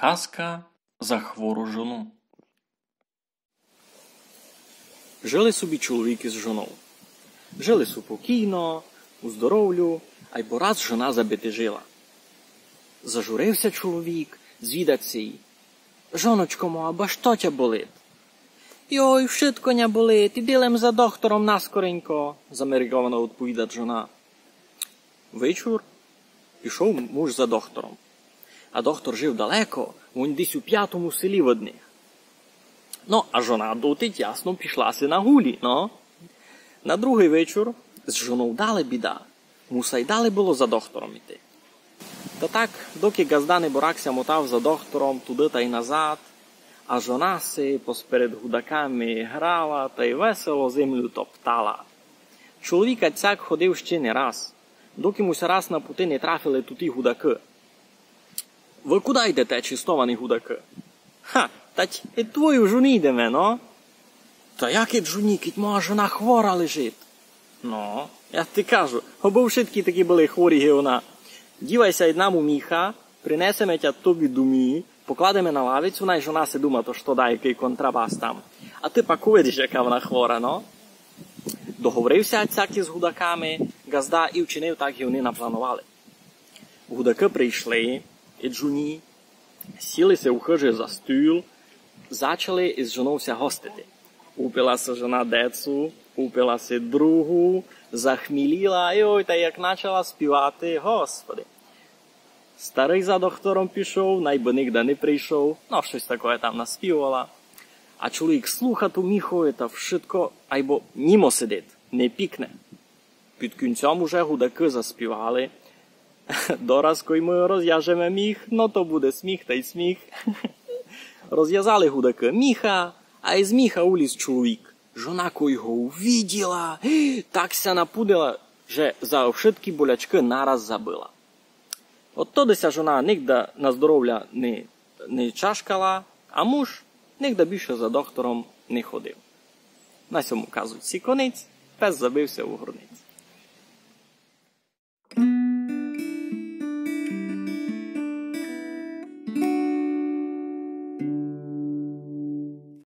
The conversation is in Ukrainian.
Казка за хвору жону. Жили собі чоловік із жоною. Жили супокійно, у здоров'ю, а й бо раз жона забитижила. Зажурився чоловік, звідать їй. Жоночко моя, ба що тя болить? Йой, вшитко ня болить, ідилем за доктором наскоренько, замерговано відповідать жона. Вечір пішов муж за доктором. А доктор жив далеко, вон десь у 5-му селі в одних. Ну, а жона дотить, ясно, пішлася на гулі, но. На другий вечір з жоною дали біда. Муса й дали було за доктором іти. Та так, доки газда не боракся мотав за доктором туди та й назад, а жона си посперед гудаками грала та й весело землю топтала. Чоловіка цяк ходив ще не раз, доки муся раз на пути не трафили туті гудаки. Ви куди йдете, чистовані гудаки? Ха, тать і твою жоні йдеме, но? Та як і жоні, кить моя жона хвора лежить? Ну, я ти кажу, обо вшитки такі були хворі геона. Дівайся й нам у міха, принесеме тя тобі думі, покладеме на лавицю, най жона се дума, то що дає який контрабас там. А ти пак увидиш, яка вона хвора, но? Договорився цяк із гудаками, газда і вчинив так, і вони напланували. Гудаки прийшли, і джуні, сілися у хижі за стіл, зачали із жоною гостити. Упилася жона децу, упилася другу, захміліла, і ой, та як почала співати, Господи. Старий за доктором пішов, найби нігде не прийшов, ну, щось таке там наспівала. А чоловік слуха ту міхою та вшитко, айбо німо сидить, не пікне. Під кінцем уже гудаки заспівали. Дораз, кой ми розв'яжемо міх, но то буде сміх та й сміх. Розв'язали гудаки міха, а із міха уліз чоловік. Жона, кой його увиділа, так ся напудила, що за вшиткі болячки нараз забила. От тодеся жона нігде на здоров'я не чашкала, а муж нігде більше за доктором не ходив. На цьому, кажуть, конець, пес забився у горниці.